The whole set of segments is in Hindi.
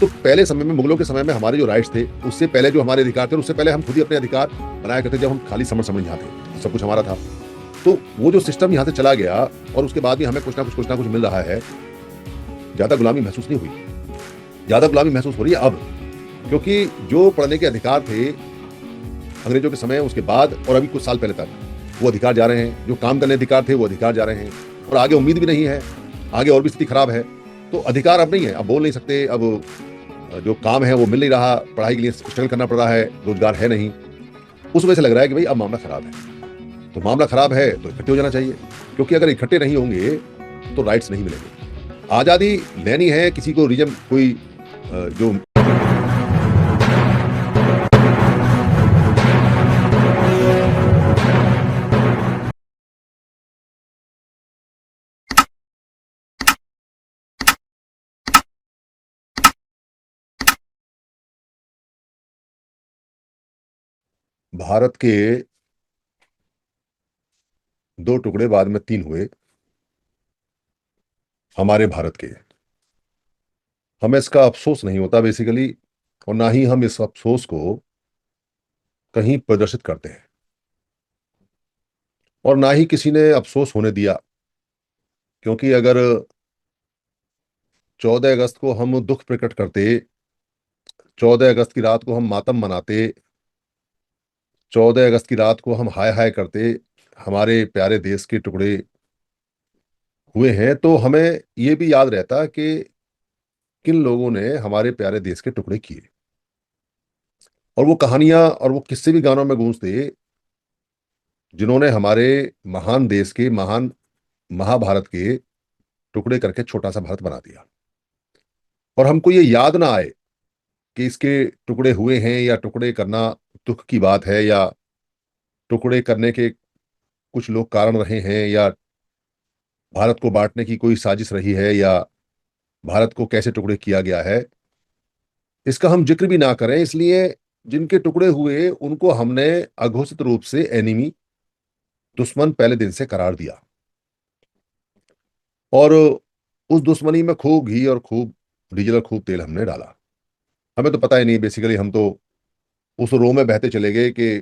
तो पहले समय में, मुगलों के समय में हमारे जो राइट्स थे, उससे पहले जो हमारे अधिकार थे, उससे पहले हम खुद ही अपने अधिकार बनाया करते जब हम खाली समझ समझ यहाँ थे, सब कुछ हमारा था। तो वो जो सिस्टम यहाँ से चला गया और उसके बाद भी हमें कुछ ना कुछ मिल रहा है, ज्यादा गुलामी महसूस नहीं हुई। ज्यादा गुलामी महसूस हो रही है अब, क्योंकि जो पढ़ने के अधिकार थे अंग्रेजों के समय, उसके बाद और अभी कुछ साल पहले तक, वो अधिकार जा रहे हैं। जो काम करने अधिकार थे वो अधिकार जा रहे हैं, और आगे उम्मीद भी नहीं है, आगे और भी स्थिति खराब है। तो अधिकार अब नहीं है, अब बोल नहीं सकते, अब जो काम है वो मिल नहीं रहा, पढ़ाई के लिए स्ट्रगल करना पड़ रहा है, रोजगार है नहीं। उस वजह से लग रहा है कि भाई अब मामला खराब है। तो मामला खराब है तो इकट्ठे हो जाना चाहिए, क्योंकि अगर इकट्ठे नहीं होंगे तो राइट्स नहीं मिलेंगे। आजादी लेनी है, किसी को रीजन कोई जो भारत के दो टुकड़े, बाद में तीन हुए हमारे भारत के। हमें इसका अफसोस नहीं होता बेसिकली, और ना ही हम इस अफसोस को कहीं प्रदर्शित करते हैं, और ना ही किसी ने अफसोस होने दिया। क्योंकि अगर 14 अगस्त को हम दुख प्रकट करते, 14 अगस्त की रात को हम मातम मनाते, 14 अगस्त की रात को हम हाय हाय करते, हमारे प्यारे देश के टुकड़े हुए हैं, तो हमें ये भी याद रहता कि किन लोगों ने हमारे प्यारे देश के टुकड़े किए। और वो कहानियां और वो किस्से भी गानों में गूंजते, जिन्होंने हमारे महान देश के, महान महाभारत के टुकड़े करके छोटा सा भारत बना दिया। और हमको ये याद ना आए कि इसके टुकड़े हुए हैं, या टुकड़े करना दुख की बात है, या टुकड़े करने के कुछ लोग कारण रहे हैं, या भारत को बांटने की कोई साजिश रही है, या भारत को कैसे टुकड़े किया गया है, इसका हम जिक्र भी ना करें। इसलिए जिनके टुकड़े हुए उनको हमने अघोषित रूप से एनिमी, दुश्मन पहले दिन से करार दिया। और उस दुश्मनी में खूब घी और खूब डीजल और खूब तेल हमने डाला। हमें तो पता ही नहीं, बेसिकली हम तो उस रो में बहते चले गए कि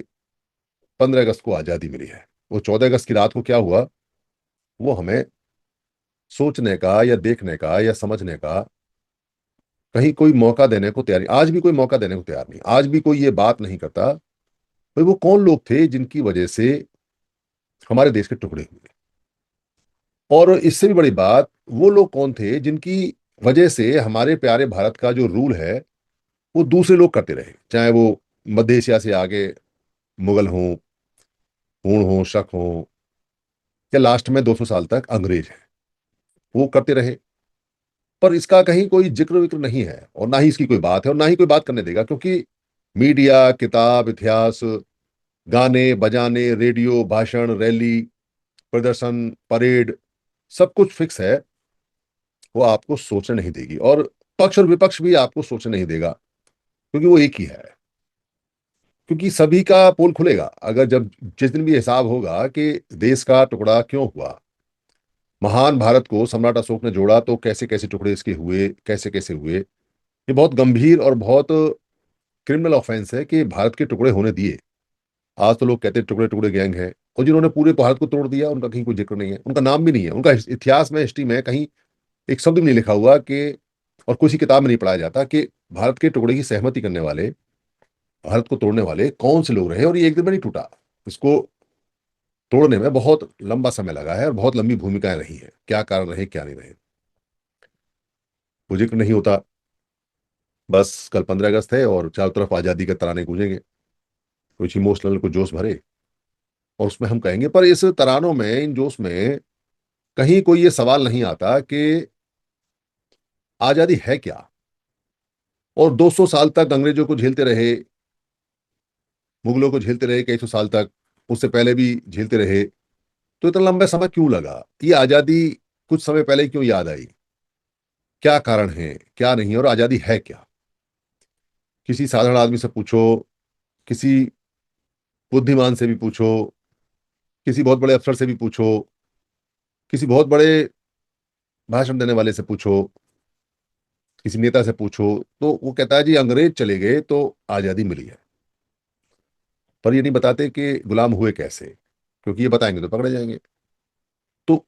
15 अगस्त को आजादी मिली है। वो 14 अगस्त की रात को क्या हुआ, वो हमें सोचने का या देखने का या समझने का कहीं कोई मौका देने को तैयार नहीं। आज भी कोई मौका देने को तैयार नहीं, आज भी कोई ये बात नहीं करता भाई वो कौन लोग थे जिनकी वजह से हमारे देश के टुकड़े हुए। और इससे भी बड़ी बात, वो लोग कौन थे जिनकी वजह से हमारे प्यारे भारत का जो रूल है वो दूसरे लोग करते रहे, चाहे वो मध्य एशिया से आगे मुगल हों, हूण हों, शक हों, या लास्ट में 200 साल तक अंग्रेज हैं, वो करते रहे। पर इसका कहीं कोई जिक्र विक्र नहीं है, और ना ही इसकी कोई बात है, और ना ही कोई बात करने देगा। क्योंकि मीडिया, किताब, इतिहास, गाने बजाने, रेडियो, भाषण, रैली, प्रदर्शन, परेड, सब कुछ फिक्स है। वो आपको सोचने नहीं देगी, और पक्ष और विपक्ष भी आपको सोचने नहीं देगा, क्योंकि वो एक ही है। क्योंकि सभी का पोल खुलेगा अगर जब जिस दिन भी हिसाब होगा कि देश का टुकड़ा क्यों हुआ। महान भारत को सम्राट अशोक ने जोड़ा तो कैसे कैसे टुकड़े इसके हुए, कैसे कैसे हुए। ये बहुत गंभीर और बहुत क्रिमिनल ऑफेंस है कि भारत के टुकड़े होने दिए। आज तो लोग कहते हैं टुकड़े टुकड़े गैंग है, और जिन्होंने पूरे भारत को तोड़ दिया उनका कहीं कोई जिक्र नहीं है, उनका नाम भी नहीं है, उनका इतिहास में, हिस्ट्री में कहीं एक शब्द भी नहीं लिखा हुआ कि, और किसी किताब में नहीं पढ़ाया जाता कि भारत के टुकड़े की सहमति करने वाले, भारत को तोड़ने वाले कौन से लोग रहे। और ये एक दिन में नहीं टूटा, इसको तोड़ने में बहुत लंबा समय लगा है, और बहुत लंबी भूमिकाएं रही हैं, क्या कारण रहे क्या नहीं रहे वो जिक्र नहीं होता। बस कल 15 अगस्त है और चारों तरफ आजादी के तराने गूंजेंगे, कुछ इमोशनल, कुछ जोश भरे, और उसमें हम कहेंगे। पर इस तरानों में, इन जोश में कहीं कोई ये सवाल नहीं आता कि आजादी है क्या। और 200 साल तक अंग्रेजों को झेलते रहे, मुगलों को झेलते रहे कई सौ साल तक, उससे पहले भी झेलते रहे। तो इतना लंबा समय क्यों लगा, ये आजादी कुछ समय पहले ही क्यों याद आई, क्या कारण है क्या नहीं, और आजादी है क्या। किसी साधारण आदमी से पूछो, किसी बुद्धिमान से भी पूछो, किसी बहुत बड़े अफसर से भी पूछो, किसी बहुत बड़े भाषण देने वाले से पूछो, किसी नेता से पूछो तो वो कहता है जी अंग्रेज चले गए तो आजादी मिली है। पर ये नहीं बताते कि गुलाम हुए कैसे, क्योंकि ये बताएंगे तो पकड़े जाएंगे। तो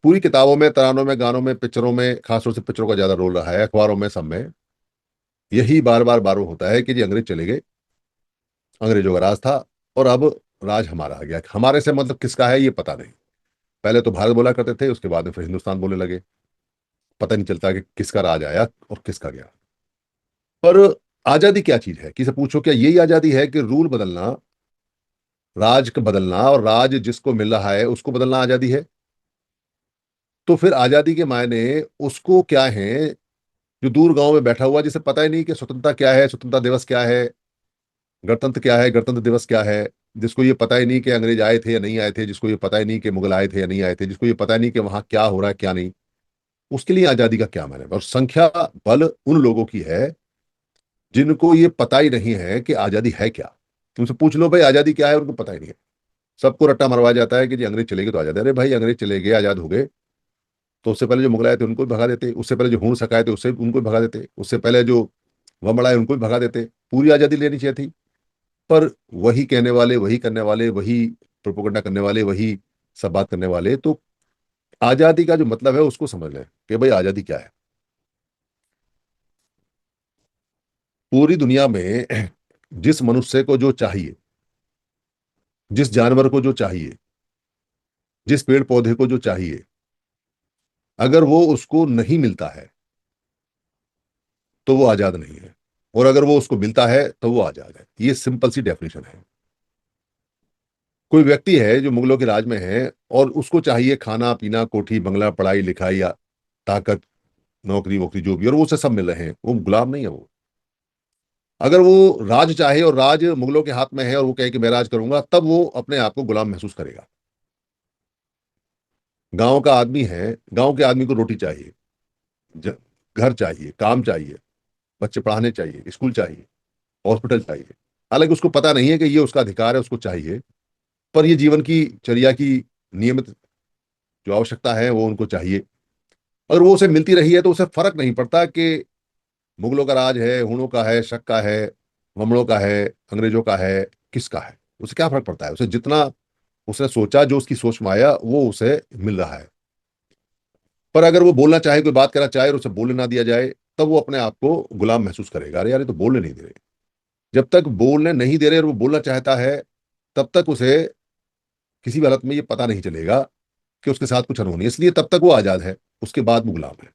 पूरी किताबों में, तरानों में, गानों में, पिक्चरों में, खासतौर से पिक्चरों का ज्यादा रोल रहा है, अखबारों में, सब में यही बार बार बार होता है कि जी अंग्रेज चले गए, अंग्रेजों का राज था और अब राज हमारा आ गया। हमारे से मतलब किसका है ये पता नहीं। पहले तो भारत बोला करते थे, उसके बाद में फिर हिंदुस्तान बोलने लगे। पता नहीं चलता कि किसका राज आया और किसका गया। पर आजादी क्या चीज है, किसे पूछो क्या यही आजादी है कि रूल बदलना, राज का बदलना, और राज जिसको मिल रहा है उसको बदलना आजादी है? तो फिर आजादी के मायने उसको क्या है जो दूर गांव में बैठा हुआ, जिसे पता ही नहीं कि स्वतंत्रता क्या है, स्वतंत्रता दिवस क्या है, गणतंत्र क्या है, गणतंत्र दिवस क्या है, जिसको ये पता ही नहीं कि अंग्रेज आए थे या नहीं आए थे, जिसको ये पता ही नहीं कि मुगल आए थे या नहीं आए थे, जिसको ये पता ही नहीं कि वहां क्या हो रहा है क्या नहीं, उसके लिए आजादी का क्या मायने। और संख्या बल उन लोगों की है जिनको ये पता ही नहीं है कि आजादी है क्या। तुमसे पूछ लो भाई आजादी क्या है, उनको पता ही नहीं है। सबको रट्टा मरवाया जाता है कि जी अंग्रेज चले गए तो आजादी। अरे भाई अंग्रेज चले गए, आजाद हो गए, तो उससे पहले जो मुगल आए थे उनको भी भगा देते, उससे पहले जो हूण सकाए थे उससे उनको भी भगा देते, उससे पहले जो वमड़ आए उनको भी भगा देते। पूरी आजादी लेनी चाहिए थी। पर वही कहने वाले, वही करने वाले, वही प्रोपोगंडा करने वाले, वही सब बात करने वाले, तो आजादी का जो मतलब है उसको समझ लें कि भाई आजादी क्या है। पूरी दुनिया में जिस मनुष्य को जो चाहिए, जिस जानवर को जो चाहिए, जिस पेड़ पौधे को जो चाहिए, अगर वो उसको नहीं मिलता है तो वो आजाद नहीं है, और अगर वो उसको मिलता है तो वो आजाद है। ये सिंपल सी डेफिनेशन है। कोई व्यक्ति है जो मुगलों के राज में है और उसको चाहिए खाना पीना, कोठी बंगला, पढ़ाई लिखाई या ताकत, नौकरी वोकरी जो भी, और वो उसे सब मिल रहे हैं, वो गुलाम नहीं है वो। अगर वो राज चाहे और राज मुगलों के हाथ में है और वो कहे कि मैं राज करूंगा, तब वो अपने आप को गुलाम महसूस करेगा। गांव का आदमी है, गांव के आदमी को रोटी चाहिए, ज- घर चाहिए, काम चाहिए, बच्चे पढ़ाने चाहिए, स्कूल चाहिए, हॉस्पिटल चाहिए। हालांकि उसको पता नहीं है कि ये उसका अधिकार है, उसको चाहिए, पर ये जीवन की चर्या की नियमित जो आवश्यकता है वो उनको चाहिए। अगर वो उसे मिलती रही है तो उसे फर्क नहीं पड़ता कि मुगलों का राज है, हुणों का है, शक का है, वमड़ों का है, अंग्रेजों का है, किसका है, उसे क्या फर्क पड़ता है। उसे जितना उसने सोचा, जो उसकी सोच में आया वो उसे मिल रहा है। पर अगर वो बोलना चाहे, कोई बात करना चाहे और उसे बोलने ना दिया जाए, तब वो अपने आप को गुलाम महसूस करेगा। अरे यार ये तो बोलने नहीं दे रहे। जब तक बोलने नहीं दे रहे और वो बोलना चाहता है, तब तक उसे किसी भी हालत में ये पता नहीं चलेगा कि उसके साथ कुछ अनहोनी है। इसलिए तब तक वो आजाद है, उसके बाद वो गुलाम है।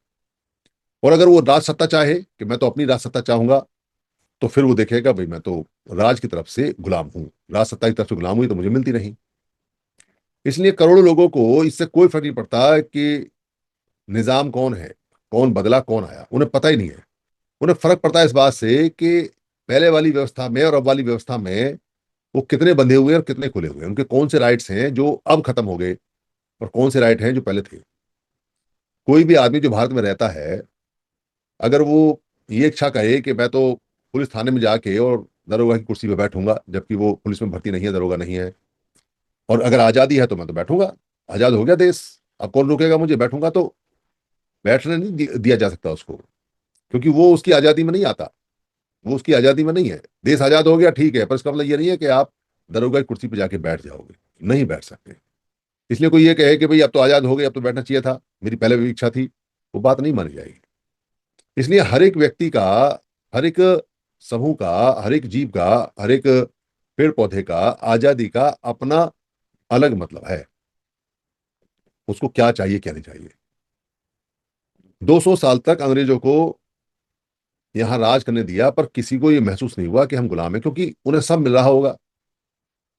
और अगर वो राज सत्ता चाहे कि मैं तो अपनी राज सत्ता चाहूंगा, तो फिर वो देखेगा भाई मैं तो राज की तरफ से गुलाम हूं, राज सत्ता की तरफ से गुलाम हुई तो मुझे मिलती नहीं। इसलिए करोड़ों लोगों को इससे कोई फर्क नहीं पड़ता कि निजाम कौन है, कौन बदला, कौन आया, उन्हें पता ही नहीं है। उन्हें फर्क पड़ता है इस बात से कि पहले वाली व्यवस्था में और अब वाली व्यवस्था में वो कितने बंधे हुए हैं और कितने खुले हुए हैं, उनके कौन से राइट्स हैं जो अब खत्म हो गए और कौन से राइट हैं जो पहले थे। कोई भी आदमी जो भारत में रहता है, अगर वो ये इच्छा कहे कि मैं तो पुलिस थाने में जाके और दरोगा की कुर्सी पे बैठूंगा, जबकि वो पुलिस में भर्ती नहीं है, दरोगा नहीं है, और अगर आजादी है तो मैं तो बैठूंगा, आजाद हो गया देश, अब कौन रोकेगा मुझे, बैठूंगा, तो बैठने नहीं दिया जा सकता उसको, क्योंकि वो उसकी आजादी में नहीं आता, वो उसकी आजादी में नहीं है। देश आजाद हो गया ठीक है, पर इसका मतलब ये नहीं है कि आप दरोगा की कुर्सी पर जाके बैठ जाओगे, नहीं बैठ सकते। इसलिए कोई ये कहे कि भाई अब तो आजाद हो गए, अब तो बैठना चाहिए था, मेरी पहले भी इच्छा थी, वो बात नहीं मानी जाएगी। इसलिए हर एक व्यक्ति का, हर एक समूह का, हर एक जीव का, हर एक पेड़ पौधे का आजादी का अपना अलग मतलब है। उसको क्या चाहिए क्या नहीं चाहिए। 200 साल तक अंग्रेजों को यहां राज करने दिया, पर किसी को यह महसूस नहीं हुआ कि हम गुलाम हैं, क्योंकि उन्हें सब मिल रहा होगा।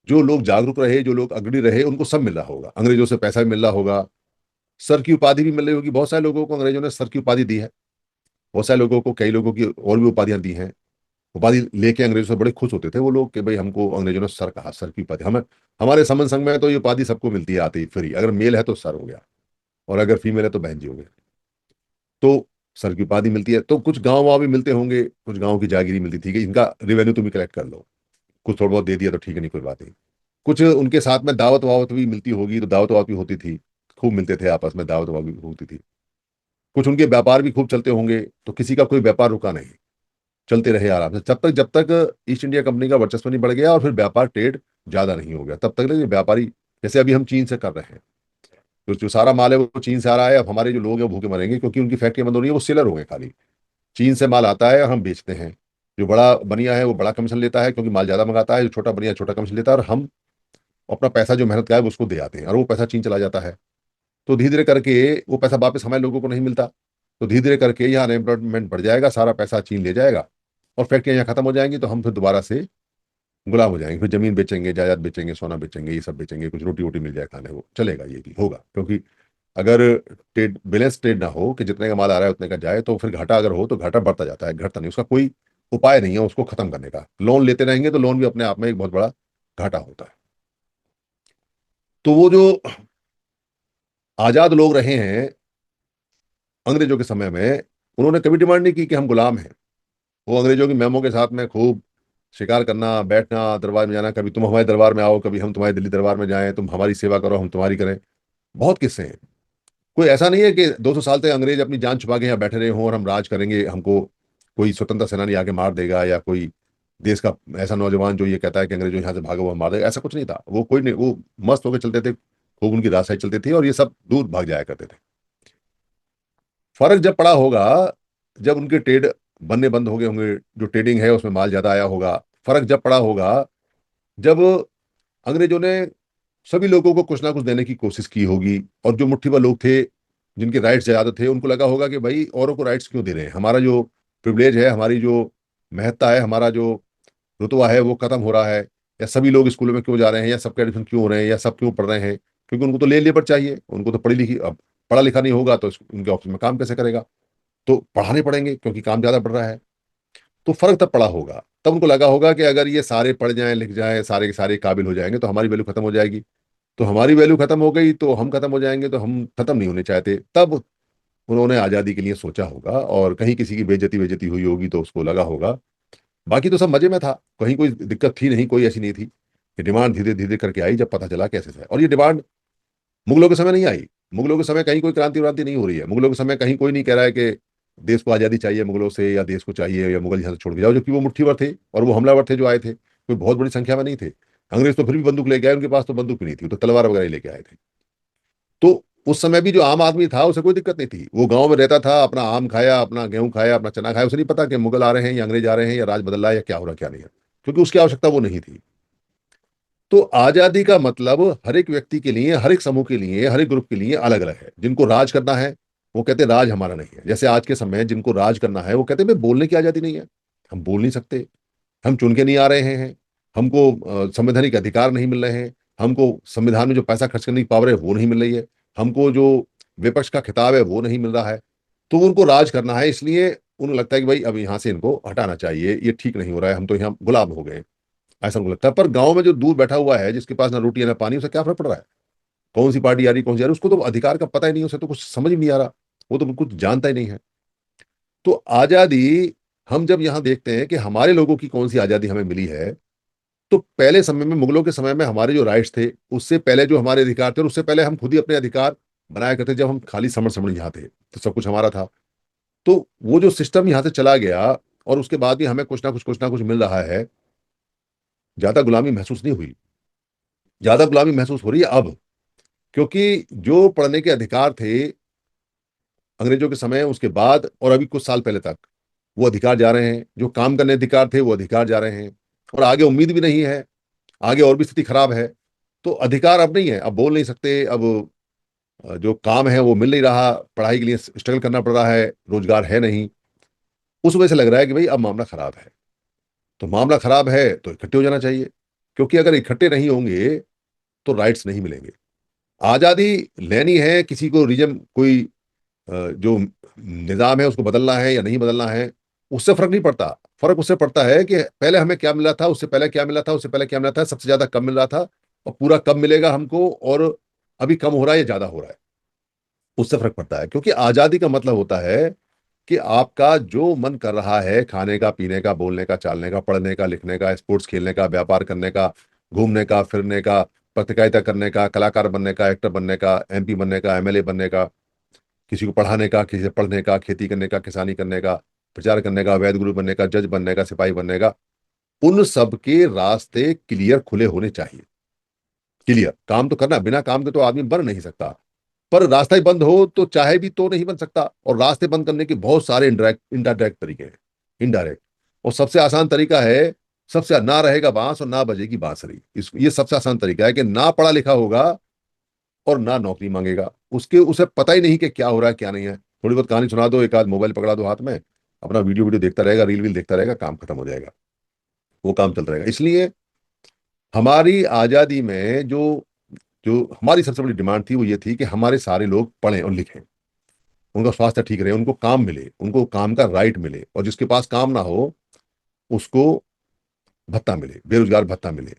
जो लोग जागरूक रहे, जो लोग अग्रणी रहे, उनको सब मिल रहा होगा। अंग्रेजों से पैसा भी मिल रहा होगा, सर की उपाधि भी मिल रही होगी। बहुत सारे लोगों को अंग्रेजों ने सर की उपाधि दी है, बहुत सारे लोगों को, कई लोगों की और भी उपाधियां दी हैं। उपाधि लेके अंग्रेजों से बड़े खुश होते थे वो लोग कि भाई हमको अंग्रेजों ने सर कहा, सर की उपाधि हमें। हमारे समन संघ में तो ये उपाधि सबको मिलती है आते ही फ्री, अगर मेल है तो सर हो गया, और अगर फीमेल है तो बहन जी हो गए। तो सर की उपाधि मिलती है। तो कुछ गांव वहां भी मिलते होंगे, कुछ गांव की जागीरी मिलती थी कि इनका रेवेन्यू तुम ही कलेक्ट कर लो, कुछ थोड़ा बहुत दे दिया तो ठीक है, नहीं कोई बात नहीं। कुछ उनके साथ में दावत वावत भी मिलती होगी, तो दावत वावत भी होती थी, खूब मिलते थे आपस में, दावत वावत भी होती थी। कुछ उनके व्यापार भी खूब चलते होंगे, तो किसी का कोई व्यापार रुका नहीं, चलते रहे आराम से, जब तक ईस्ट इंडिया कंपनी का वर्चस्व नहीं बढ़ गया और फिर व्यापार ट्रेड ज्यादा नहीं हो गया, तब तक ये व्यापारी, जैसे अभी हम चीन से कर रहे हैं, तो जो सारा माल है वो चीन से आ रहा है, अब हमारे जो लोग हैं वो भूखे मरेंगे क्योंकि उनकी फैक्ट्री बंद हो रही है, वो सेलर हो गए खाली। चीन से माल आता है और हम बेचते हैं। जो बड़ा बनिया है वो बड़ा कमीशन लेता है क्योंकि माल ज्यादा मंगाता है, जो छोटा बनिया छोटा कमीशन लेता है, और हम अपना पैसा जो मेहनत का है वो उसको दे आते हैं, और वो पैसा चीन चला जाता है। तो धीरे धीरे करके वो पैसा वापस हमारे लोगों को नहीं मिलता, तो धीरे धीरे करके यहाँ अनएम्प्लॉयमेंट बढ़ जाएगा, सारा पैसा चीन ले जाएगा, और फैक्ट्रियाँ यहाँ खत्म हो जाएंगी, तो हम फिर दोबारा से गुलाम हो जाएंगे, फिर जमीन बेचेंगे, जायदाद बेचेंगे, सोना बेचेंगे, ये सब बेचेंगे, कुछ रोटी वोटी मिल जाए खाने को चलेगा, ये भी होगा। क्योंकि अगर ट्रेड बैलेंस ट्रेड ना हो कि जितने का माल आ रहा है उतने का जाए, तो फिर घाटा अगर हो तो घाटा बढ़ता जाता है, घटता नहीं, उसका कोई उपाय नहीं है उसको खत्म करने का। लोन लेते रहेंगे तो लोन भी अपने आप में एक बहुत बड़ा घाटा होता है। तो वो जो आजाद लोग रहे हैं अंग्रेजों के समय में, उन्होंने कभी डिमांड नहीं की कि हम गुलाम हैं। वो अंग्रेजों की मैमों के साथ में खूब शिकार करना, बैठना, दरबार में जाना, कभी तुम हमारे दरबार में आओ, कभी हम तुम्हारे दिल्ली दरबार में जाएं, तुम हमारी सेवा करो, हम तुम्हारी करें। बहुत किस्से हैं। कोई ऐसा नहीं है कि 200 साल तक अंग्रेज अपनी जान छुपा के यहाँ बैठे रहे हों और हम राज करेंगे, हमको कोई स्वतंत्रता सेनानी आके मार देगा, या कोई देश का ऐसा नौजवान जो ये कहता है कि अंग्रेजों यहाँ से भागो वो मार देगा, ऐसा कुछ नहीं था। वो कोई नहीं, वो मस्त होकर चलते थे, खूब उनकी राजशाही चलती थी, और ये सब दूर भाग जाया करते थे। फर्क जब पड़ा होगा, जब उनके ट्रेड बनने बंद हो गए होंगे, जो ट्रेडिंग है उसमें माल ज्यादा आया होगा। फर्क जब पड़ा होगा जब अंग्रेजों ने सभी लोगों को कुछ ना कुछ देने की कोशिश की होगी, और जो मुट्ठी भर लोग थे जिनके राइट्स ज्यादा थे, उनको लगा होगा कि भाई औरों को राइट्स क्यों दे रहे हैं, हमारा जो प्रिविलेज है, हमारी जो महत्ता है, हमारा जो रुतबा है वो खत्म हो रहा है, या सभी लोग स्कूलों में क्यों जा रहे हैं, या सबके एडमिशन क्यों हो रहे हैं, या सब क्यों पढ़ रहे हैं, क्योंकि उनको तो ले लेबर चाहिए, उनको तो पढ़ी लिखी, अब पढ़ा लिखा नहीं होगा तो उनके ऑफिस में काम कैसे करेगा, तो पढ़ाने पड़ेंगे क्योंकि काम ज्यादा बढ़ रहा है। तो फर्क तब पड़ा होगा, तब उनको लगा होगा कि अगर ये सारे पढ़ जाएं लिख जाएं, सारे के सारे काबिल हो जाएंगे, तो हमारी वैल्यू खत्म हो जाएगी। तो हमारी वैल्यू खत्म हो गई तो हम खत्म हो जाएंगे, तो हम खत्म नहीं होने चाहते। तब उन्होंने आज़ादी के लिए सोचा होगा, और कहीं किसी की बेइज्जती बेइज्जती हुई होगी तो उसको लगा होगा। बाकी तो सब मजे में था, कहीं कोई दिक्कत थी नहीं, कोई ऐसी नहीं थी। ये डिमांड धीरे धीरे करके आई जब पता चला कैसे है, और ये डिमांड मुगलों के समय नहीं आई। मुगलों के समय कहीं कोई क्रांति व्रांति नहीं हो रही है, मुगलों के समय कहीं कोई नहीं कह रहा है कि देश को आज़ादी चाहिए मुगलों से, या देश को चाहिए या मुगल यहाँ से छोड़ के जाओ, जबकि वो मुट्ठी भर थे और वो हमलावर थे जो आए थे, कोई बहुत बड़ी संख्या में नहीं थे। अंग्रेज तो फिर भी बंदूक लेके आए, उनके पास तो बंदूक भी नहीं थी, वो तो तलवार वगैरह ही लेके आए थे। तो उस समय भी जो आम आदमी था उसे कोई दिक्कत नहीं थी, वो गांव में रहता था, अपना आम खाया, अपना गेहूं खाया, अपना चना खाया, उसे नहीं पता कि मुगल आ रहे हैं या अंग्रेज आ रहे हैं या राज बदल रहा है या क्या हो रहा है क्या नहीं है, क्योंकि उसकी आवश्यकता वो नहीं थी। तो आजादी का मतलब हर एक व्यक्ति के लिए, हर एक समूह के लिए, हर एक ग्रुप के लिए अलग अलग है। जिनको राज करना है वो कहते हैं राज हमारा नहीं है। जैसे आज के समय जिनको राज करना है वो कहते हैं भाई बोलने की आजादी नहीं है, हम बोल नहीं सकते, हम चुन के नहीं आ रहे हैं, हमको संवैधानिक अधिकार नहीं मिल रहे हैं, हमको संविधान में जो पैसा खर्च करने की पावर है वो नहीं मिल रही है, हमको जो विपक्ष का खिताब है वो नहीं मिल रहा है। तो उनको राज करना है, इसलिए उन्हें लगता है कि भाई अब यहाँ से इनको हटाना चाहिए, ये ठीक नहीं हो रहा है, हम तो यहाँ गुलाम हो गए, ऐसा उनको लगता है। पर गांव में जो दूर बैठा हुआ है, जिसके पास ना रोटी है ना पानी, उसे क्या फर्क पड़ रहा है कौन सी पार्टी आ रही कौन सी आ रही, उसको तो अधिकार का पता ही नहीं, उसे तो कुछ समझ ही नहीं आ रहा, वो तो कुछ जानता ही नहीं है। तो आजादी, हम जब यहाँ देखते हैं कि हमारे लोगों की कौन सी आजादी हमें मिली है, तो पहले समय में मुगलों के समय में हमारे जो राइट्स थे, उससे पहले जो हमारे अधिकार थे, और उससे पहले हम खुद ही अपने अधिकार बनाया करते, जब हम खाली समण समण यहाँ थे तो सब कुछ हमारा था। तो वो जो सिस्टम यहाँ से चला गया, और उसके बाद भी हमें कुछ ना कुछ मिल रहा है, ज्यादा गुलामी महसूस नहीं हुई, ज्यादा गुलामी महसूस हो रही है अब। क्योंकि जो पढ़ने के अधिकार थे अंग्रेजों के समय, उसके बाद और अभी कुछ साल पहले तक, वो अधिकार जा रहे हैं, जो काम करने अधिकार थे वो अधिकार जा रहे हैं, और आगे उम्मीद भी नहीं है, आगे और भी स्थिति खराब है। तो अधिकार अब नहीं है, अब बोल नहीं सकते, अब जो काम है वो मिल नहीं रहा, पढ़ाई के लिए स्ट्रगल करना पड़ रहा है, रोजगार है नहीं। उस वजह से लग रहा है कि भाई अब मामला खराब है। तो मामला खराब है तो इकट्ठे हो जाना चाहिए, क्योंकि अगर इकट्ठे नहीं होंगे तो राइट्स नहीं मिलेंगे। आजादी लेनी है, किसी को रीजन कोई जो निजाम है उसको बदलना है या नहीं बदलना है, उससे फर्क नहीं पड़ता। फर्क उससे पड़ता है कि पहले हमें क्या मिला था, उससे पहले क्या मिला था, उससे पहले क्या मिला था, सबसे ज्यादा कब मिल रहा था, और पूरा कब मिलेगा हमको, और अभी कम हो रहा है या ज्यादा हो रहा है, उससे फर्क पड़ता है। क्योंकि आजादी का मतलब होता है कि आपका जो मन कर रहा है, खाने का, पीने का, बोलने का, चालने का, पढ़ने का, लिखने का, स्पोर्ट्स खेलने का, व्यापार करने का, घूमने का, फिरने का, पत्रकारिता करने का, कलाकार बनने का, एक्टर बनने का, एमपी बनने का, एमएलए बनने का, किसी को पढ़ाने का, किसी से पढ़ने का, खेती करने का, किसानी करने का, प्रचार करने का, वैद गुरु बनने का, जज बनने का, सिपाही बनने का, उन सब के रास्ते क्लियर खुले होने चाहिए। क्लियर काम तो करना, बिना काम के तो आदमी बन नहीं सकता। पर रास्ता ही बंद हो तो चाहे भी तो नहीं बन सकता। और रास्ते बंद करने के बहुत सारे इनडायरेक्ट इनडायरेक्ट तरीके हैं। इनडायरेक्ट। और सबसे आसान तरीका है, सबसे ना रहेगा बांस और ना बजेगी बांसुरी, ये सबसे आसान तरीका है कि ना पढ़ा लिखा होगा और ना नौकरी मांगेगा। उसे पता ही नहीं कि क्या हो रहा है क्या नहीं है। थोड़ी बहुत कहानी सुना दो, एक आध मोबाइल पकड़ा दो हाथ में, अपना वीडियो वीडियो देखता रहेगा, रील वील देखता रहेगा, काम खत्म हो जाएगा। वो काम चलता रहेगा। इसलिए हमारी आजादी में जो जो हमारी सबसे बड़ी डिमांड थी वो ये थी कि हमारे सारे लोग पढ़ें और लिखें, उनका स्वास्थ्य ठीक रहे, उनको काम मिले, उनको काम का राइट मिले, और जिसके पास काम ना हो उसको भत्ता मिले, बेरोजगार भत्ता मिले।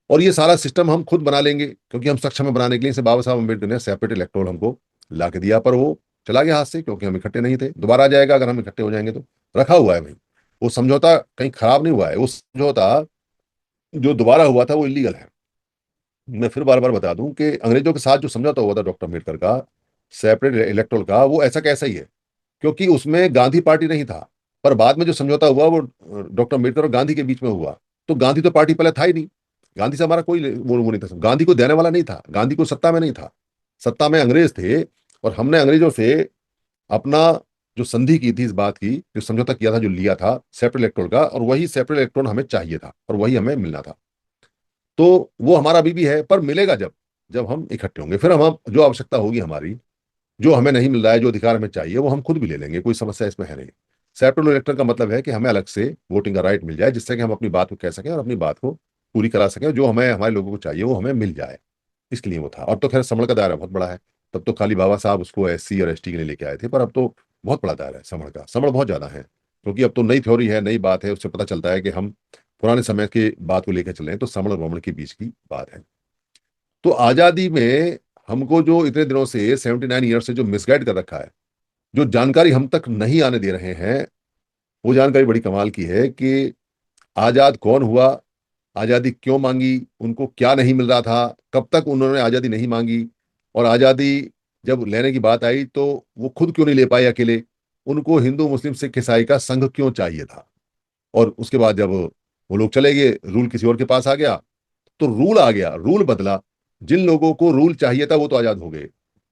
और ये सारा सिस्टम हम खुद बना लेंगे, क्योंकि हम सक्षम है बनाने के लिए। इसे बाबा साहब अम्बेडकर ने सेपरेट इलेक्टोरल हमको ला के दिया, पर वो चला गया हाथ से, क्योंकि हम इकट्ठे नहीं थे। दोबारा आ जाएगा अगर हम इकट्ठे हो जाएंगे तो। रखा हुआ है भाई, वो समझौता कहीं खराब नहीं हुआ है। वो समझौता जो दोबारा हुआ था वो इलीगल है। मैं फिर बार बार बता दूं कि अंग्रेजों के साथ जो समझौता हुआ था डॉक्टर अम्बेडकर का, सेपरेट इलेक्टोरल का, वो ऐसा कैसा ही है, क्योंकि उसमें गांधी पार्टी नहीं था। पर बाद में जो समझौता हुआ वो डॉक्टर अम्बेडकर और गांधी के बीच में हुआ। तो गांधी तो पार्टी पहले था ही नहीं। गांधी से हमारा कोई वो नहीं था, गांधी को देने वाला नहीं था, गांधी को सत्ता में नहीं था। सत्ता में अंग्रेज थे। और हमने अंग्रेजों से अपना जो संधि की थी, इस बात की जो समझौता किया था, जो लिया था सेपरेट इलेक्टोरल का, और वही सेपरेट इलेक्टोरल हमें चाहिए था और वही हमें मिलना था। तो वो हमारा अभी भी है, पर मिलेगा जब जब हम इकट्ठे होंगे। फिर हम जो आवश्यकता होगी हमारी, जो हमें नहीं मिल रहा है, जो अधिकार हमें चाहिए, वो हम खुद भी ले लेंगे, कोई समस्या इसमें है नहीं। सेपरेट इलेक्टर का मतलब है कि हमें अलग से वोटिंग का राइट मिल जाए, जिससे कि हम अपनी बात को कह सकें और अपनी बात को पूरी करा सकें, जो हमें हमारे लोगों को चाहिए वो हमें मिल जाए। इसके लिए वो था। और तो खैर समण का दायरा बहुत बड़ा है। तब तो खाली बाबा साहब उसको एससी और एसटी के लिए लेके आए थे, पर अब तो बहुत बड़ा दायरा है समण का। समण बहुत ज्यादा है, क्योंकि अब तो नई थ्योरी है, नई बात है। उससे पता चलता है कि हम पुराने समय की बात को लेकर चल रहे हैं, तो समण और वमन के बीच की बात है। तो आजादी में हमको जो इतने दिनों से 79 ईयर से जो मिसगाइड कर रखा है, जो जानकारी हम तक नहीं आने दे रहे हैं, वो जानकारी बड़ी कमाल की है कि आजाद कौन हुआ, आजादी क्यों मांगी, उनको क्या नहीं मिल रहा था, कब तक उन्होंने आजादी नहीं मांगी, और आजादी जब लेने की बात आई तो वो खुद क्यों नहीं ले पाए अकेले, उनको हिंदू मुस्लिम सिख ईसाई का संघ क्यों चाहिए था। और उसके बाद जब वो लोग चले गए, रूल किसी और के पास आ गया, तो रूल आ गया, रूल बदला। जिन लोगों को रूल चाहिए था वो तो आजाद हो गए,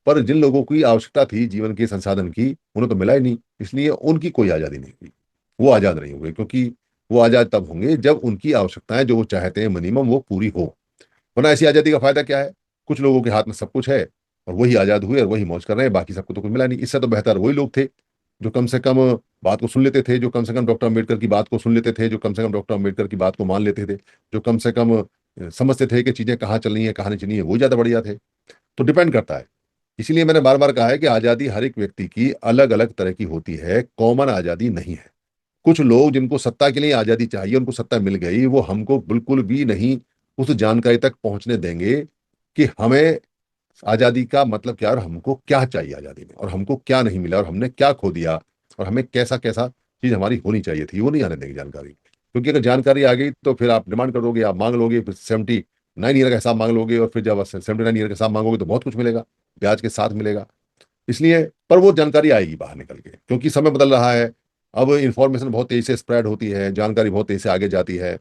पर जिन लोगों की आवश्यकता थी जीवन के संसाधन की, उन्हें तो मिला ही नहीं, इसलिए उनकी कोई आजादी नहीं हुई। वो आजाद नहीं हुए, क्योंकि वो आजाद तब होंगे जब उनकी आवश्यकताएं जो वो चाहते हैं मिनिमम वो पूरी हो। वरना ऐसी आजादी का फायदा क्या है? कुछ लोगों के हाथ में सब कुछ है और वही आजाद हुए और वही मौज कर रहे हैं, बाकी सबको तो कुछ मिला नहीं। इससे तो बेहतर वही लोग थे जो कम से कम बात को सुन लेते थे, जो कम से कम डॉक्टर अम्बेडकर की बात को सुन लेते थे, जो कम से कम डॉक्टर अम्बेडकर की बात को मान लेते थे, जो कम से कम समझते थे कि चीजें कहाँ चल रही हैं कहाँ नहीं चलनी है, वो ज्यादा बढ़िया थे। तो डिपेंड करता है। इसीलिए मैंने बार बार कहा है कि आजादी हर एक व्यक्ति की अलग अलग तरह की होती है, कॉमन आजादी नहीं है। कुछ लोग जिनको सत्ता के लिए आजादी चाहिए, उनको सत्ता मिल गई, वो हमको बिल्कुल भी नहीं उस जानकारी तक पहुंचने देंगे कि हमें आजादी का मतलब क्या है और हमको क्या चाहिए आजादी में, और हमको क्या नहीं मिला और हमने क्या खो दिया, और हमें कैसा कैसा चीज हमारी होनी चाहिए थी, वो नहीं आने देंगे जानकारी। क्योंकि अगर जानकारी आ गई तो फिर आप डिमांड करोगे, आप मांग लोगे, फिर 79 ईयर का हिसाब मांग लोगे, और फिर जब 79 ईयर का हिसाब मांगोगे तो बहुत कुछ मिलेगा, ब्याज के साथ मिलेगा। इसलिए पर वो जानकारी आएगी बाहर निकल के, क्योंकि समय बदल रहा है। अब इंफॉर्मेशन बहुत तेजी से स्प्रेड होती है, जानकारी बहुत तेजी से आगे जाती है,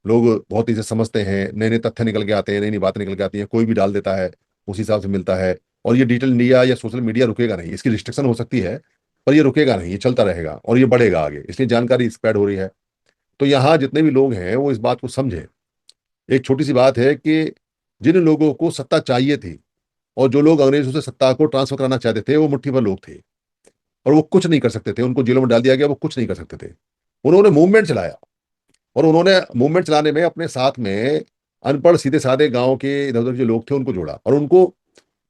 लोग बहुत तेजी से समझते हैं, नए नए तथ्य निकल के आते हैं, नई नई बातें निकल के आती हैं, कोई भी डाल देता है, उस हिसाब से मिलता है। और ये डिजिटल इंडिया या सोशल मीडिया रुकेगा नहीं, इसकी रिस्ट्रिक्शन हो सकती है, पर ये रुकेगा नहीं, ये चलता रहेगा और ये बढ़ेगा आगे, इसलिए जानकारी स्प्रेड हो रही है। तो यहाँ जितने भी लोग हैं वो इस बात को समझें। एक छोटी सी बात है कि जिन लोगों को सत्ता चाहिए थी और जो लोग अंग्रेजों से सत्ता को ट्रांसफर कराना चाहते थे, वो मुट्ठी भर लोग थे और वो कुछ नहीं कर सकते थे, उनको जेलों में डाल दिया गया, वो कुछ नहीं कर सकते थे। उन्होंने मूवमेंट चलाया, और उन्होंने मूवमेंट चलाने में अपने साथ में अनपढ़ सीधे साधे गांव के इधर उधर जो लोग थे उनको जोड़ा, और उनको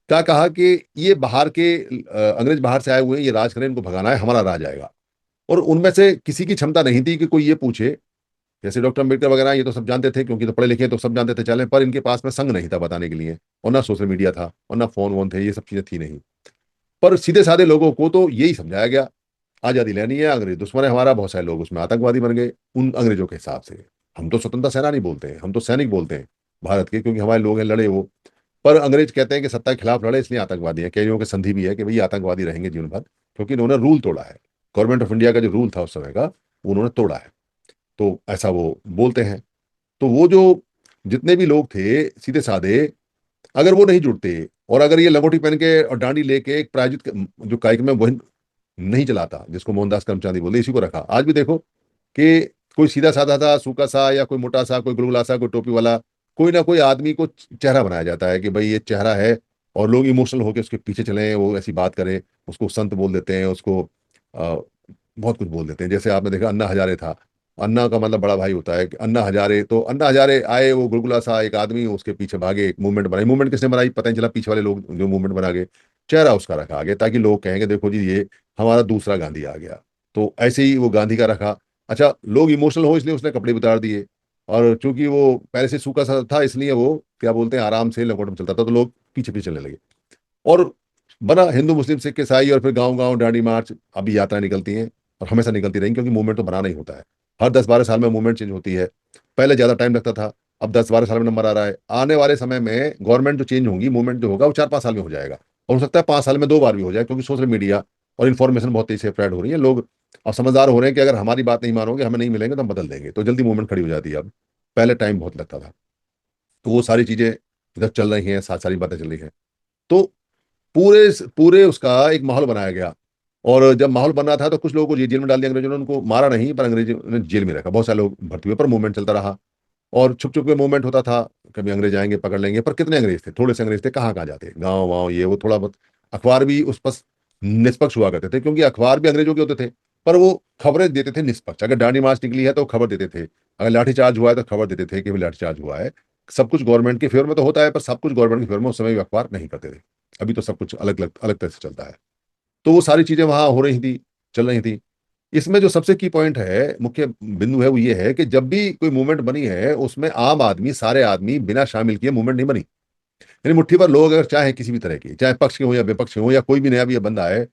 क्या कहा कि ये बाहर के अंग्रेज बाहर से आए हुए हैं, ये राज करें, इनको भगाना है, हमारा राज आएगा। और उनमें से किसी की क्षमता नहीं थी कि कोई ये पूछे, जैसे डॉक्टर अम्बेडकर वगैरह ये तो सब जानते थे, क्योंकि तो पढ़े लिखे तो सब जानते थे चले, पर इनके पास में संग नहीं था बताने के लिए, और ना सोशल मीडिया था और ना फोन वोन थे, ये सब चीजें थी नहीं। पर सीधे साधे लोगों को तो यही समझाया गया, आजादी लेनी है, अंग्रेज दुश्मन है हमारा। बहुत सारे लोग उसमें आतंकवादी बन गए उन अंग्रेजों के हिसाब से। हम तो स्वतंत्रता सेना नहीं बोलते हैं, हम तो सैनिक बोलते हैं भारत के, क्योंकि हमारे लोग हैं लड़े वो। पर अंग्रेज कहते हैं कि सत्ता के खिलाफ लड़े इसलिए आतंकवादी है, कईयों की संधि भी है कि भाई आतंकवादी रहेंगे जीवन भर, क्योंकि इन्होंने रूल तोड़ा है। गवर्नमेंट ऑफ इंडिया का जो रूल था उस समय का, वो उन्होंने तोड़ा है, तो ऐसा वो बोलते हैं। तो वो जो जितने भी लोग थे सीधे साधे, अगर वो नहीं जुड़ते और अगर ये लंगोटी पहन के और डांडी लेके एक प्रायोजित जो कार्यक्रम है वही नहीं चलाता, जिसको मोहनदास करमचंद बोलते, इसी को रखा, आज भी देखो कि कोई सीधा साधा सा सूखा सा या कोई मोटा सा, कोई गुलगुला सा, कोई टोपी वाला, कोई ना कोई आदमी को चेहरा बनाया जाता है कि भाई ये चेहरा है, और लोग इमोशनल होकर उसके पीछे चले, वो ऐसी बात करें, उसको संत बोल देते हैं, उसको बहुत कुछ बोल देते हैं। जैसे आपने देखा अन्ना हजारे था, अन्ना का मतलब बड़ा भाई होता है कि अन्ना हजारे, तो अन्ना हजारे आए, वो गुलगुला सा एक आदमी, उसके पीछे भागे, एक मूवमेंट बनाई, मूवमेंट किसने बनाई पता नहीं चला, पीछे वाले लोग जो मूवमेंट बना गए, चेहरा उसका रखा आगे, ताकि लोग कहेंगे देखो जी ये हमारा दूसरा गांधी आ गया। तो ऐसे ही वो गांधी का रखा। अच्छा, लोग इमोशनल हो इसलिए उसने कपड़े उतार दिए, और चूंकि वो पहले से सूखा सा था इसलिए वो क्या बोलते हैं आराम से लंगोट में चलता था, तो लोग पीछे पीछे चलने लगे, और बना हिंदू मुस्लिम सिख ईसाई, और फिर गांव गांव दांडी मार्च, अभी यात्राएं निकलती हैं और हमेशा निकलती रहेंगी, क्योंकि मूवमेंट तो बनाना ही होता है। हर 10-12 साल में मूवमेंट चेंज होती है। पहले ज्यादा टाइम लगता था, अब 10-12 साल में नंबर आ रहा है। आने वाले समय में गवर्नमेंट जो चेंज होंगी, मूवमेंट जो होगा वो 4-5 साल में हो जाएगा, और हो सकता है 5 साल में 2 बार भी हो जाए, क्योंकि सोशल मीडिया और इन्फॉर्मेशन बहुत तेजी से स्प्रेड हो रही है। लोग अब समझदार हो रहे हैं कि अगर हमारी बात नहीं मानोगे, हमें नहीं मिलेंगे, तो हम बदल देंगे, तो जल्दी मूवमेंट खड़ी हो जाती है अब। पहले टाइम बहुत लगता था। तो वो सारी चीजें इधर चल रही हैं, साथ सारी बातें चल रही हैं। तो पूरे पूरे उसका एक माहौल बनाया गया, और जब माहौल बन रहा था तो कुछ लोगों को जेल में डाल दिया अंग्रेजों ने, उनको मारा नहीं, पर अंग्रेजों ने जेल में रखा, बहुत सारे लोग भर्ती हुए, पर मूवमेंट चलता रहा, और छुप छुप के मूवमेंट होता था। कभी अंग्रेज आएंगे पकड़ लेंगे, पर कितने अंग्रेज थे, थोड़े से अंग्रेज थे, कहाँ कहाँ जाते, गाँव वाँव ये वो थोड़ा बहुत। अखबार भी उस पर निष्पक्ष हुआ करते थे, क्योंकि अखबार भी अंग्रेजों के होते थे, पर वो खबरें देते थे निष्पक्ष। अगर दांडी मार्च निकली है तो खबर देते थे, अगर लाठीचार्ज हुआ है तो खबर देते थे कि भाई लाठीचार्ज हुआ है। सब कुछ गवर्नमेंट के फेवर में तो होता है, पर सब कुछ गवर्नमेंट के फेवर में उस समय भी अखबार नहीं करते थे। अभी तो सब कुछ अलग अलग अलग तरह से चलता है। तो वो सारी चीजें वहां हो रही थी, चल रही थी। इसमें जो सबसे की पॉइंट है, मुख्य बिंदु है, वो ये है कि जब भी कोई मूवमेंट बनी है उसमें आम आदमी, सारे आदमी बिना शामिल किए मूवमेंट नहीं बनी। यानी मुट्ठी भर लोग अगर चाहे किसी भी तरह की, चाहे पक्ष के हो या विपक्ष के हो, या कोई भी नया भी बंदा है,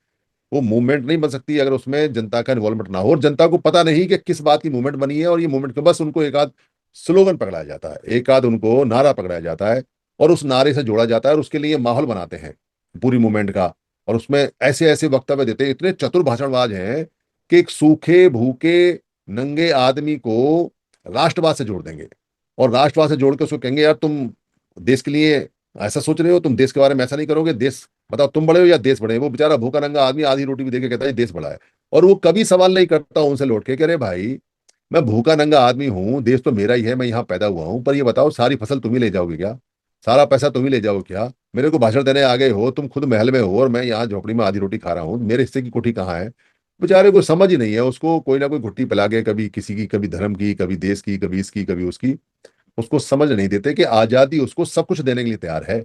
वो मूवमेंट नहीं बन सकती अगर उसमें जनता का इन्वॉल्वमेंट ना हो, और जनता को पता नहीं कि किस बात की मूवमेंट बनी है, और ये मूवमेंट का बस उनको एक आध स्लोगन पकड़ाया जाता है, एक आध उनको नारा पकड़ाया जाता है, और उस नारे से जोड़ा जाता है, और उसके लिए माहौल बनाते हैं पूरी मूवमेंट का। और उसमें ऐसे ऐसे वक्तव्य देते हैं, इतने चतुर भाषणबाज हैं कि एक सूखे भूखे नंगे आदमी को राष्ट्रवाद से जोड़ देंगे, और राष्ट्रवाद से जोड़ के उसको कहेंगे यार तुम देश के लिए ऐसा सोच रहे हो, तुम देश के बारे में ऐसा नहीं करोगे, देश बताओ तुम बड़े हो या देश बड़े है। वो बेचारा भूखा नंगा आदमी आधी रोटी भी देके कहता है देश बड़ा है, और वो कभी सवाल नहीं करता उनसे लौट के, कह रहे भाई मैं भूखा नंगा आदमी हूँ, देश तो मेरा ही है, मैं यहाँ पैदा हुआ हूँ, पर ये बताओ सारी फसल तुम ही ले जाओगे क्या, सारा पैसा तुम ही ले जाओगे क्या, मेरे को भाषण देने आ गए हो, तुम खुद महल में हो और मैं यहाँ झोपड़ी में आधी रोटी खा रहा हूँ, मेरे हिस्से की कोठी कहाँ है। बेचारे को समझ ही नहीं है, उसको कोई ना कोई घुट्टी पिला के, कभी किसी की, कभी धर्म की, कभी देश की, कभी इसकी, कभी उसकी, उसको समझ नहीं देते कि आजादी उसको सब कुछ देने के लिए तैयार है।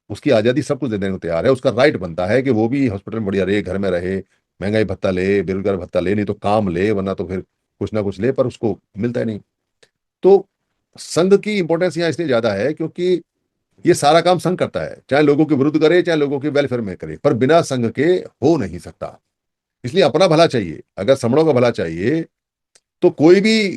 उसकी आजादी सब कुछ देने को तैयार है, उसका राइट बनता है कि वो भी हॉस्पिटल में बढ़िया रहे, घर में रहे, महंगाई भत्ता ले, बेरोजगार भत्ता ले, नहीं तो काम ले, वरना तो फिर कुछ ना कुछ ले, पर उसको मिलता ही नहीं। तो संघ की इंपॉर्टेंस यहाँ इसलिए ज्यादा है क्योंकि ये सारा काम संघ करता है, चाहे लोगों के विरुद्ध करे, चाहे लोगों के वेलफेयर में करे, पर बिना संघ के हो नहीं सकता। इसलिए अपना भला चाहिए, अगर समणों का भला चाहिए तो कोई भी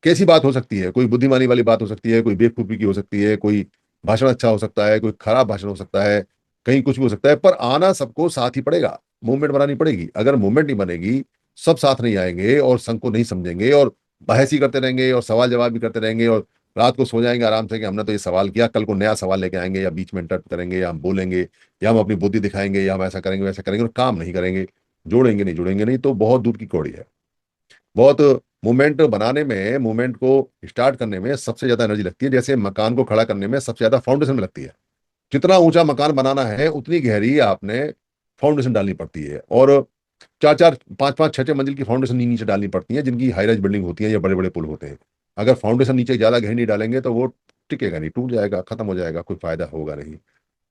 कैसी बात हो सकती है, कोई बुद्धिमानी वाली बात हो सकती है, कोई बेवकूफी की हो सकती है, कोई भाषण अच्छा हो सकता है, कोई खराब भाषण हो सकता है, कहीं कुछ भी हो सकता है, पर आना सबको साथ ही पड़ेगा। मूवमेंट बनानी पड़ेगी, अगर मूवमेंट नहीं बनेगी, सब साथ नहीं आएंगे और संघ को नहीं समझेंगे, और बहस ही करते रहेंगे और सवाल जवाब भी करते रहेंगे, और रात को सो जाएंगे आराम से कि हमने तो ये सवाल किया, कल को नया सवाल लेके आएंगे, या बीच में इंटरप्ट करेंगे, या हम बोलेंगे, या हम अपनी बुद्धि दिखाएंगे, या हम ऐसा करेंगे वैसा करेंगे, और काम नहीं करेंगे, जोड़ेंगे नहीं, जुड़ेंगे नहीं, तो बहुत दूर की कौड़ी है। बहुत मूवमेंट बनाने में, मूवमेंट को स्टार्ट करने में सबसे ज्यादा एनर्जी लगती है, जैसे मकान को खड़ा करने में सबसे ज्यादा फाउंडेशन में लगती है। जितना ऊंचा मकान बनाना है उतनी गहरी आपने फाउंडेशन डालनी पड़ती है, और 4-4 5-5 6-6 मंजिल की फाउंडेशन नीचे डालनी पड़ती है, जिनकी हाई राइज बिल्डिंग होती है या बड़े बड़े पुल होते हैं। अगर फाउंडेशन नीचे ज्यादा गहरी नहीं डालेंगे तो वो टिकेगा नहीं, टूट जाएगा, खत्म हो जाएगा, कोई फायदा होगा नहीं।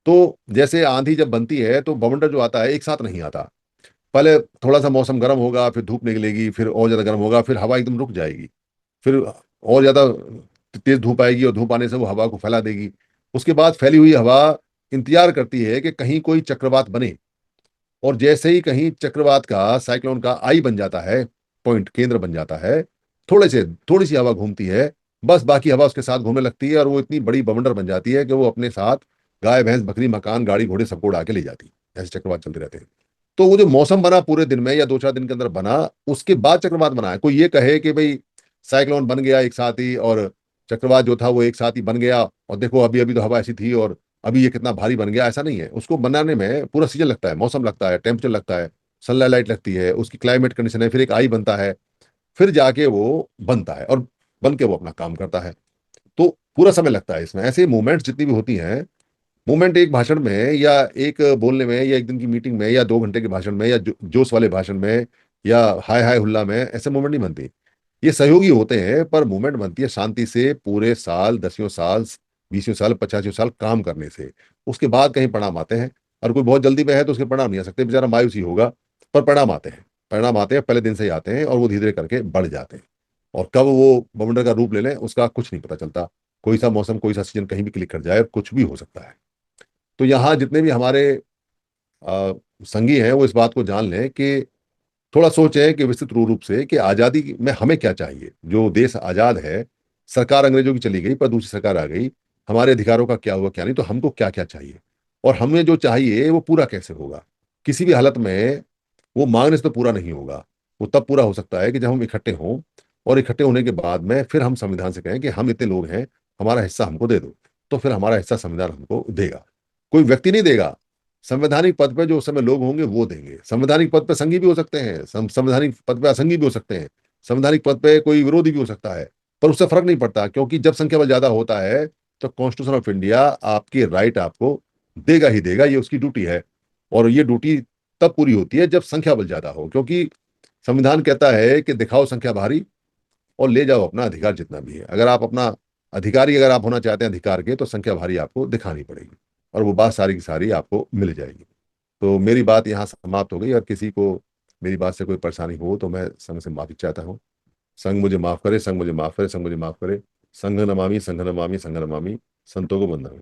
तो जैसे आंधी जब बनती है तो बवंडर जो आता है एक साथ नहीं आता, पहले थोड़ा सा मौसम गर्म होगा, फिर धूप निकलेगी, फिर और ज्यादा गर्म होगा, फिर हवा एकदम रुक जाएगी, फिर और ज्यादा तेज धूप आएगी, और धूप आने से वो हवा को फैला देगी। उसके बाद फैली हुई हवा इंतजार करती है कि कहीं कोई चक्रवात बने, और जैसे ही कहीं चक्रवात का, साइक्लोन का आई बन जाता है, पॉइंट केंद्र बन जाता है, थोड़ी सी हवा घूमती है, बस बाकी हवा उसके साथ घूमने लगती है, और वो इतनी बड़ी बवंडर बन जाती है कि वो अपने साथ गाय भैंस बकरी मकान गाड़ी घोड़े सबको उड़ा के ले जाती। ऐसे चक्रवात चलते रहते हैं। तो वो जो मौसम बना पूरे दिन में या 2-4 दिन के अंदर बना, उसके बाद चक्रवात बना है। कोई ये कहे कि भाई साइक्लोन बन गया एक साथ ही और चक्रवात जो था वो एक साथ ही बन गया, और देखो अभी अभी तो हवा ऐसी थी और अभी ये कितना भारी बन गया, ऐसा नहीं है। उसको बनाने में पूरा सीजन लगता है, मौसम लगता है, टेम्परेचर लगता है, सनलाइट लगती है, उसकी क्लाइमेट कंडीशन है, फिर एक आई बनता है, फिर जाके वो बनता है और बन के वो अपना काम करता है। तो पूरा समय लगता है इसमें। ऐसे मूवमेंट्स जितनी भी होती हैं, मूवमेंट एक भाषण में या एक बोलने में या एक दिन की मीटिंग में या 2 घंटे के भाषण में या जोश वाले भाषण में या हाय हाय हुल्ला में ऐसे मूवमेंट नहीं बनती। ये सहयोगी होते हैं, पर मूवमेंट बनती है शांति से, पूरे साल, 10 साल, 20 साल, 50 साल काम करने से। उसके बाद कहीं परिणाम आते हैं। और कोई बहुत जल्दी में है तो उसके परिणाम नहीं आ सकते, बेचारा मायूस ही होगा। पर परिणाम आते हैं, परिणाम आते हैं, पहले दिन से ही आते हैं और वो धीरे धीरे करके बढ़ जाते हैं। और कब वो बवंडर का रूप ले लें उसका कुछ नहीं पता चलता। कोई सा मौसम, कोई सा सीजन कहीं भी क्लिक कर जाए, कुछ भी हो सकता है। तो यहाँ जितने भी हमारे अ, संगी हैं वो इस बात को जान लें कि थोड़ा सोचें कि विस्तृत रूप से कि आज़ादी में हमें क्या चाहिए। जो देश आज़ाद है, सरकार अंग्रेजों की चली गई पर दूसरी सरकार आ गई, हमारे अधिकारों का क्या हुआ क्या नहीं, तो हमको क्या क्या चाहिए और हमें जो चाहिए वो पूरा कैसे होगा। किसी भी हालत में वो मांगने से तो पूरा नहीं होगा। वो तब पूरा हो सकता है कि जब हम इकट्ठे हों, और इकट्ठे होने के बाद में फिर हम संविधान से कहें कि हम इतने लोग हैं, हमारा हिस्सा हमको दे दो। तो फिर हमारा हिस्सा संविधान हमको देगा। कोई व्यक्ति नहीं देगा। संवैधानिक पद पे जो उस समय लोग होंगे वो देंगे। संवैधानिक पद पे संघी भी हो सकते हैं, संवैधानिक पद पे असंघी भी हो सकते हैं, संवैधानिक पद पे कोई विरोधी भी हो सकता है। पर उससे फर्क नहीं पड़ता, क्योंकि जब संख्या बल ज्यादा होता है तो कॉन्स्टिट्यूशन ऑफ इंडिया आपकी राइट आपको देगा ही देगा, ये उसकी ड्यूटी है। और ये ड्यूटी तब पूरी होती है जब संख्या बल ज्यादा हो, क्योंकि संविधान कहता है कि दिखाओ संख्या भारी और ले जाओ अपना अधिकार जितना भी है। अगर आप अपना अधिकारी अगर आप होना चाहते हैं अधिकार के, तो संख्या भारी आपको दिखानी पड़ेगी और वो बात सारी की सारी आपको मिल जाएगी। तो मेरी बात यहाँ समाप्त हो गई। और किसी को मेरी बात से कोई परेशानी हो तो मैं संघ से माफी चाहता हूँ। संघ मुझे माफ करे, संघ मुझे माफ करे, संघ मुझे माफ करे। संघ नमामि, संघ नमामि, संघ नमामि। संतों को वंदना।